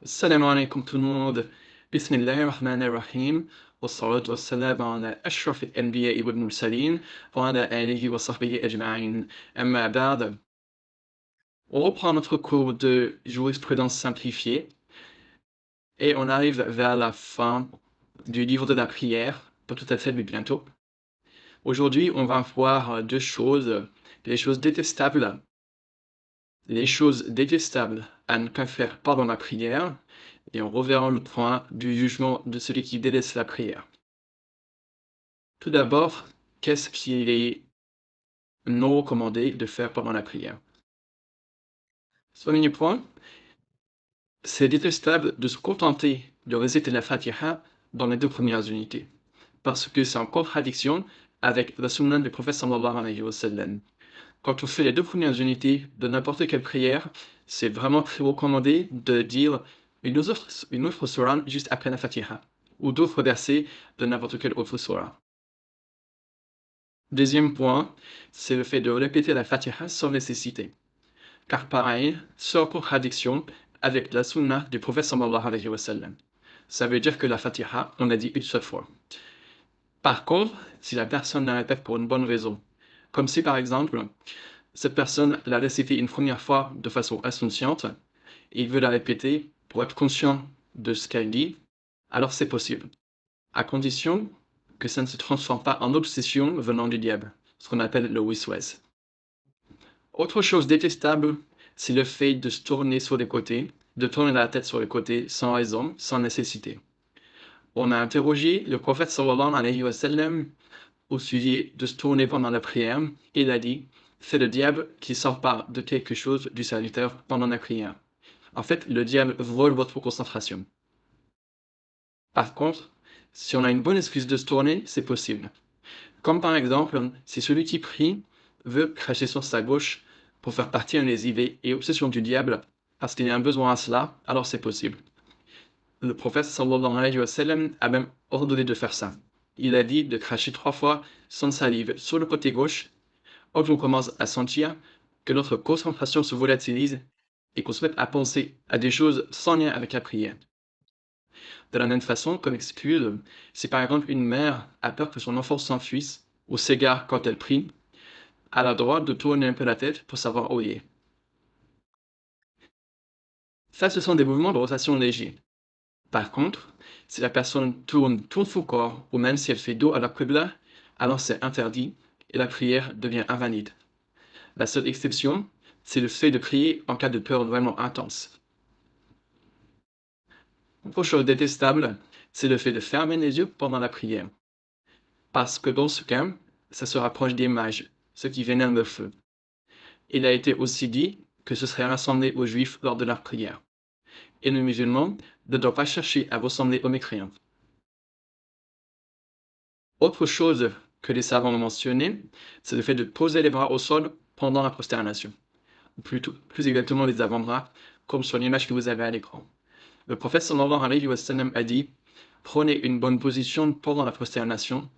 السلام عليكم tout le monde. بسم الله الرحمن الرحيم والصلاة والسلام على أشرف الأنبياء والمرسلين وعلى آله وصحبه أجمعين. أما بعد, on reprend notre cours de jurisprudence simplifiée et on arrive vers la fin du livre de la prière, pas tout à fait, mais bientôt. Aujourd'hui, on va voir deux choses, les choses détestables à ne pas faire pendant la prière, et on reverra le point du jugement de celui qui délaisse la prière. Tout d'abord, qu'est-ce qu'il est non recommandé de faire pendant la prière? Premier point, c'est détestable de se contenter de réciter la Fatiha dans les deux premières unités, parce que c'est en contradiction avec la sunna du prophète sallallahu alayhi wa sallam. Quand on fait les deux premières unités de n'importe quelle prière, c'est vraiment très recommandé de dire une autre surah juste après la Fatiha, ou d'autres versets de n'importe quelle autre surah. Deuxième point, c'est le fait de répéter la Fatiha sans nécessité. Car pareil, c'est en contradiction avec la sunna du prophète sallallahu alayhi wa sallam. Ça veut dire que la Fatiha, on l'a dit une seule fois. Par contre, si la personne la répète pour une bonne raison, comme si par exemple, cette personne l'a récité une première fois de façon insouciante, et il veut la répéter pour être conscient de ce qu'elle dit, alors c'est possible, à condition que ça ne se transforme pas en obsession venant du diable, ce qu'on appelle le wiswas. Autre chose détestable, c'est le fait de se tourner sur les côtés, de tourner la tête sur les côtés sans raison, sans nécessité. On a interrogé le prophète sallallahu alayhi wa sallam au sujet de se tourner pendant la prière, et il a dit, c'est le diable qui s'empare de quelque chose du serviteur pendant la prière. En fait, le diable vole votre concentration. Par contre, si on a une bonne excuse de se tourner, c'est possible. Comme par exemple, si celui qui prie veut cracher sur sa gauche pour faire partir les idées et obsessions du diable, parce qu'il y a un besoin à cela, alors c'est possible. Le prophète sallallahu alayhi wa sallam a même ordonné de faire ça. Il a dit de cracher 3 fois sans salive sur le côté gauche, quand on commence à sentir que notre concentration se volatilise et qu'on se met à penser à des choses sans lien avec la prière. De la même façon, comme excuse, si par exemple une mère a peur que son enfant s'enfuisse ou s'égare quand elle prie, elle a le droit de tourner un peu la tête pour savoir où il est. Ça, ce sont des mouvements de rotation légers. Par contre, si la personne tourne tout son corps, ou même si elle fait dos à la qibla, alors c'est interdit et la prière devient invalide. La seule exception, c'est le fait de prier en cas de peur vraiment intense. Autre chose détestable, c'est le fait de fermer les yeux pendant la prière. Parce que dans ce cas, ça se rapproche des mages, ceux qui vénèrent le feu. Il a été aussi dit que ce serait rassemblé aux juifs lors de leur prière. Et les musulmans ne doivent pas chercher à ressembler aux mécréants. Autre chose que les savants ont mentionné, c'est le fait de poser les bras au sol pendant la prosternation. Plus exactement les avant-bras, comme sur l'image que vous avez à l'écran. Le prophète sallallahu alayhi wa sallam a dit, prenez une bonne position pendant la prosternation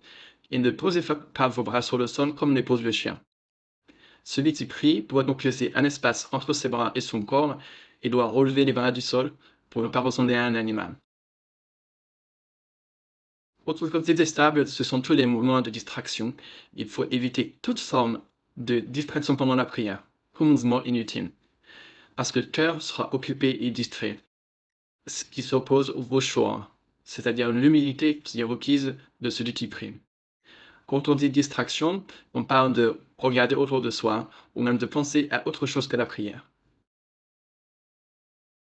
et ne posez pas vos bras sur le sol comme les pose le chien. Celui qui prie doit donc laisser un espace entre ses bras et son corps et doit relever les bras du sol pour ne pas ressembler à un animal. Autre chose détestable, ce sont tous les mouvements de distraction. Il faut éviter toute forme de distraction pendant la prière, tout mouvement inutile, parce que le cœur sera occupé et distrait, ce qui s'oppose au khushu', c'est-à-dire l'humilité qui est requise de celui qui prie. Quand on dit distraction, on parle de regarder autour de soi, ou même de penser à autre chose que la prière.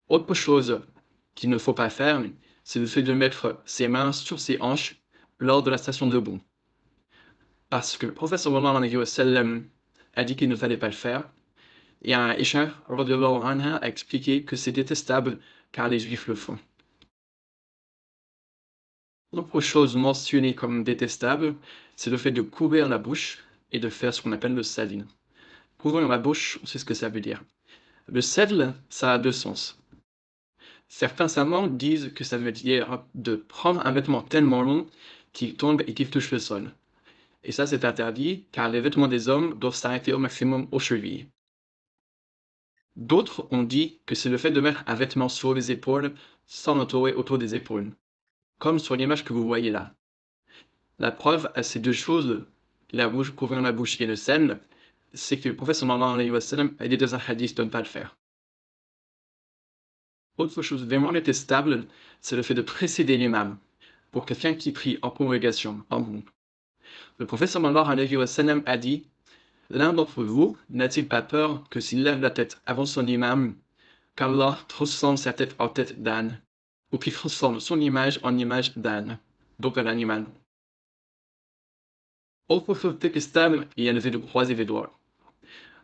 Autre chose qu'il ne faut pas faire, c'est le fait de mettre ses mains sur ses hanches lors de la station debout. Parce que le prophète sallallahu alayhi wa sallam a dit qu'il ne fallait pas le faire, et Aïcha radhiyallahu anha a expliqué que c'est détestable car les juifs le font. Autre chose mentionnée comme détestable, c'est le fait de couvrir la bouche et de faire ce qu'on appelle le sadl. Couvrir la bouche, c'est ce que ça veut dire. Le sadl, ça a deux sens. Certains savants disent que ça veut dire de prendre un vêtement tellement long qu'il tombe et qu'il touche le sol. Et ça, c'est interdit, car les vêtements des hommes doivent s'arrêter au maximum aux chevilles. D'autres ont dit que c'est le fait de mettre un vêtement sur les épaules sans l'entourer autour des épaules, comme sur l'image que vous voyez là. La preuve à ces deux choses, la bouche couvrant la bouche et le scène, c'est que le prophète sallallahu alayhi wa sallam a dit dans un hadith de ne pas le faire. Autre chose vraiment détestable, c'est le fait de précéder l'imam pour quelqu'un qui prie en congrégation, en groupe. Le prophète sallallahu alayhi wa sallam a dit: l'un d'entre vous n'a-t-il pas peur que s'il lève la tête avant son imam, qu'Allah transforme sa tête en tête d'âne, ou qu'il transforme son image en image d'âne, donc un animal. Autre chose détestable est le fait de croiser les doigts.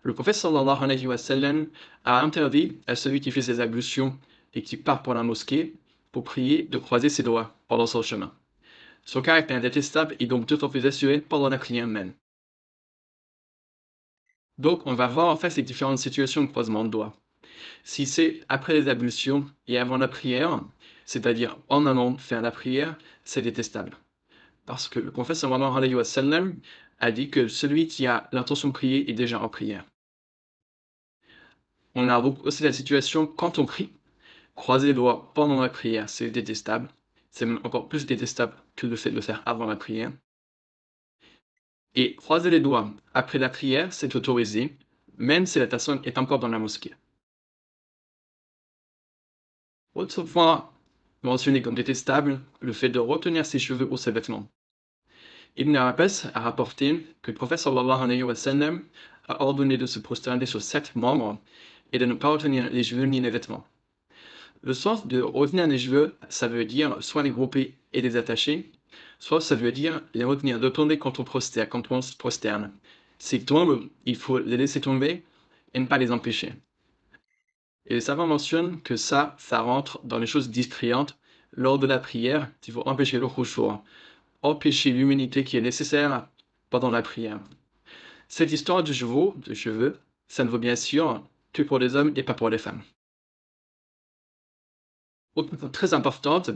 Le prophète sallallahu alayhi wa sallam a interdit à celui qui fait ses ablutions et qui part pour la mosquée pour prier de croiser ses doigts pendant son chemin. Son caractère détestable est donc d'autant plus assuré pendant la prière même. Donc on va voir en fait ces différentes situations de croisement de doigts. Si c'est après les ablutions et avant la prière, c'est-à-dire en allant faire la prière, c'est détestable. Parce que le prophète sallallahu alayhi wa sallam a dit que celui qui a l'intention de prier est déjà en prière. On a aussi la situation quand on prie, croiser les doigts pendant la prière, c'est détestable. C'est même encore plus détestable que le fait de le faire avant la prière. Et croiser les doigts après la prière, c'est autorisé, même si la personne est encore dans la mosquée. Autre point mentionné comme détestable, le fait de retenir ses cheveux ou ses vêtements. Ibn Abbas a rapporté que le prophète sallallahu alayhi wa sallam a ordonné de se prosterner sur 7 membres et de ne pas retenir les cheveux ni les vêtements. Le sens de retenir les cheveux, ça veut dire soit les grouper et les attacher, soit ça veut dire les retenir de tomber quand on se prosterne. S'ils tombent, il faut les laisser tomber et ne pas les empêcher. Et les savants mentionnent que ça rentre dans les choses distrayantes lors de la prière, il faut empêcher le khushu', empêcher l'humilité qui est nécessaire pendant la prière. Cette histoire de cheveux, ça ne vaut bien sûr que pour les hommes et pas pour les femmes. Autre chose très importante,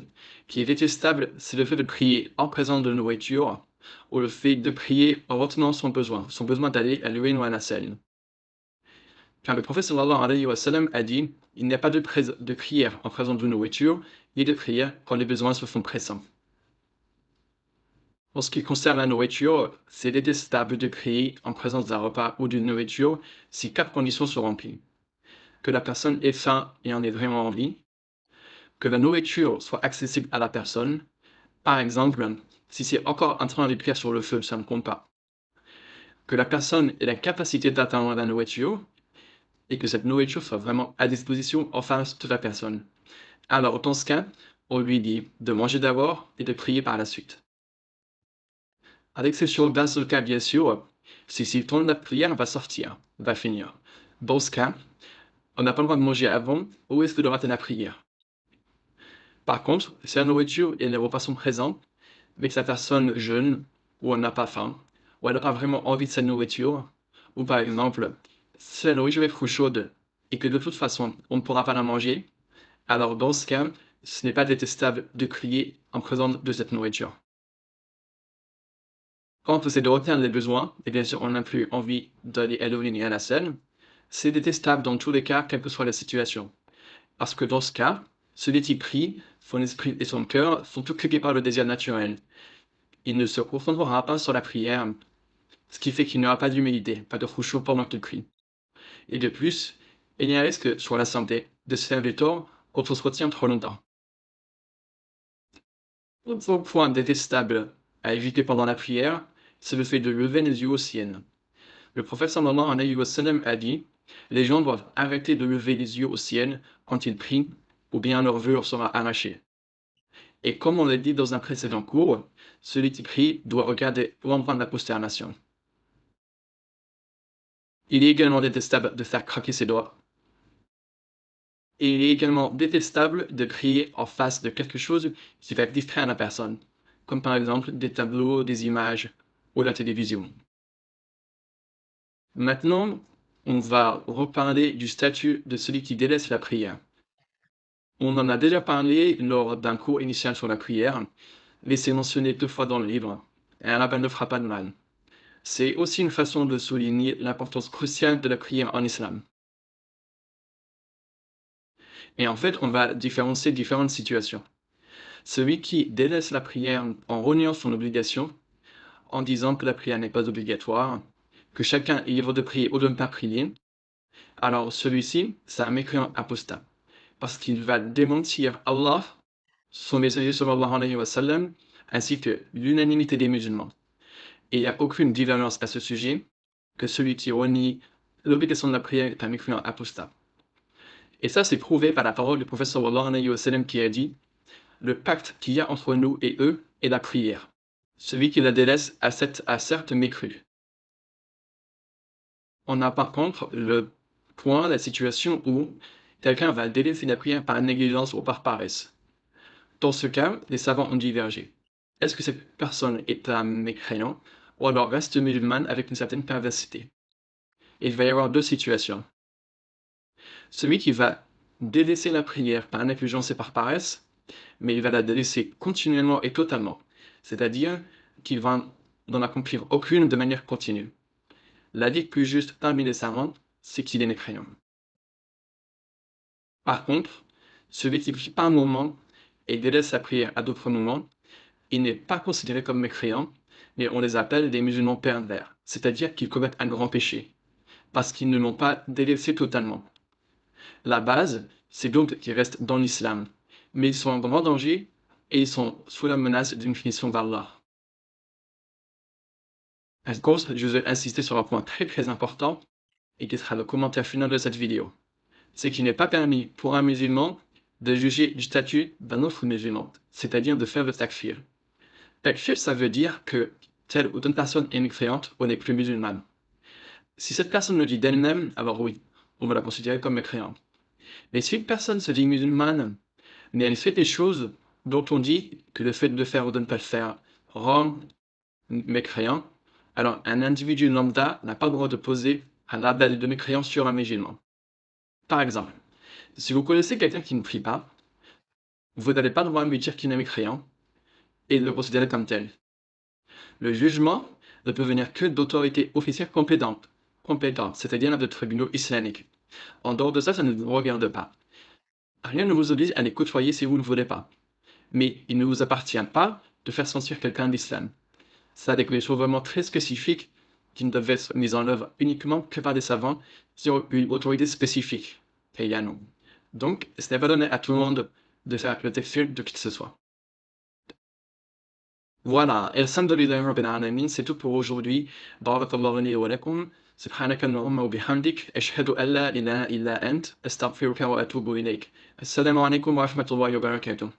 qui est détestable, c'est le fait de prier en présence de nourriture, ou le fait de prier en retenant son besoin d'aller à l'urine ou à la selle. Car le prophète sallallahu alayhi wa sallam a dit: il n'y a pas de prière en présence de nourriture, ni de prière quand les besoins se font pressants. En ce qui concerne la nourriture, c'est détestable de prier en présence d'un repas ou d'une nourriture si 4 conditions sont remplies. Que la personne ait faim et en ait vraiment envie, que la nourriture soit accessible à la personne. Par exemple, si c'est encore en train de cuire sur le feu, ça ne compte pas. Que la personne ait la capacité d'atteindre la nourriture et que cette nourriture soit vraiment à disposition en face de la personne. Alors, dans ce cas, on lui dit de manger d'abord et de prier par la suite. À l'exception d'un seul cas, bien sûr, si le temps de la prière va sortir, va finir. Dans ce cas, on n'a pas le droit de manger avant ou est-ce que de rater la prière. Par contre, si la nourriture et les repas sont présents, mais que la personne jeûne, ou elle n'a pas faim, ou elle n'a pas vraiment envie de cette nourriture, ou par exemple, si la nourriture est trop chaude et que de toute façon on ne pourra pas la manger, alors dans ce cas, ce n'est pas détestable de crier en présence de cette nourriture. Quand c'est de retenir les besoins, et bien sûr on n'a plus envie d'aller à l'urine et à la selle, c'est détestable dans tous les cas, quelle que soit la situation. Parce que dans ce cas, celui qui prie, son esprit et son cœur sont occupés par le désir naturel. Il ne se concentrera pas sur la prière, ce qui fait qu'il n'y aura pas d'humilité, pas de khushu' pendant qu'il prie. Et de plus, il y a un risque sur la santé de se lever tôt quand on se retient trop longtemps. Autre point détestable à éviter pendant la prière, c'est le fait de lever les yeux au ciel. Le prophète sallallahu alayhi wa sallam a dit: les gens doivent arrêter de lever les yeux au ciel quand ils prient, ou bien leur vue leur sera arrachée. Et comme on l'a dit dans un précédent cours, celui qui prie doit regarder l'endroit de la prosternation. Il est également détestable de faire craquer ses doigts. Et il est également détestable de prier en face de quelque chose qui va distraire la personne, comme par exemple des tableaux, des images ou la télévision. Maintenant, on va reparler du statut de celui qui délaisse la prière. On en a déjà parlé lors d'un cours initial sur la prière, mais c'est mentionné 2 fois dans le livre, et un rabbin ne fera pas de mal. C'est aussi une façon de souligner l'importance cruciale de la prière en islam. Et en fait, on va différencier différentes situations. Celui qui délaisse la prière en reniant son obligation, en disant que la prière n'est pas obligatoire, que chacun est libre de prier ou de ne pas prier, alors celui-ci, c'est un mécréant apostat, parce qu'il va démentir Allah, son messager sallallahu alayhi wa sallam, ainsi que l'unanimité des musulmans. Et il n'y a aucune divergence à ce sujet, que celui qui renie l'obligation de la prière est un mécréant apostat. Et ça, c'est prouvé par la parole du prophète sallallahu alayhi wa sallam qui a dit: le pacte qu'il y a entre nous et eux est la prière. Celui qui la délaisse a certes mécru. On a par contre le point, la situation où quelqu'un va délaisser la prière par négligence ou par paresse. Dans ce cas, les savants ont divergé. Est-ce que cette personne est un mécréant ou alors reste musulmane avec une certaine perversité? Il va y avoir deux situations. Celui qui va délaisser la prière par négligence et par paresse, mais il va la délaisser continuellement et totalement. C'est-à-dire qu'il va n'en accomplir aucune de manière continue. L'avis plus juste parmi les savants, c'est qu'il est mécréant. Par contre, celui qui prie par un moment et délaisse sa prière à d'autres moments, il n'est pas considéré comme mécréant, mais on les appelle des musulmans pervers, c'est-à-dire qu'ils commettent un grand péché, parce qu'ils ne l'ont pas délaissé totalement. La base, c'est donc qu'ils restent dans l'islam, mais ils sont en grand danger et ils sont sous la menace d'une punition d'Allah. Par contre, je vais insister sur un point très important, et qui sera le commentaire final de cette vidéo. C'est qu'il n'est pas permis pour un musulman de juger du statut d'un autre musulman, c'est-à-dire de faire le takfir. Takfir, ça veut dire que telle ou telle personne est mécréante ou n'est plus musulmane. Si cette personne le dit d'elle-même, alors oui, on va la considérer comme mécréante. Mais si une personne se dit musulmane, mais elle fait des choses dont on dit que le fait de le faire ou de ne pas le faire rend mécréant, alors un individu lambda n'a pas le droit de poser un label de mécréant sur un musulman. Par exemple, si vous connaissez quelqu'un qui ne prie pas, vous n'allez pas devoir lui dire qu'il est mécréant et le considérer comme tel. Le jugement ne peut venir que d'autorités officielles compétentes, c'est-à-dire de tribunaux islamiques. En dehors de ça, ça ne vous regarde pas. Rien ne vous oblige à les côtoyer si vous ne voulez pas. Mais il ne vous appartient pas de faire sentir quelqu'un d'islam. Ça a des conditions vraiment très spécifiques qui ne doivent être mises en œuvre uniquement que par des savants sur une autorité spécifique, Kayano. Donc, ce n'est pas donné à tout le monde de faire le takfir de qui que ce soit. Voilà, alhamdulillahi rabbil alamin, c'est tout pour aujourd'hui. Barakallahu li wa lakum. سبحانك اللهم وبحمدك أشهد أن لا إله إلا أنت أستغفرك وأتوب إليك. السلام عليكم ورحمة الله وبركاته.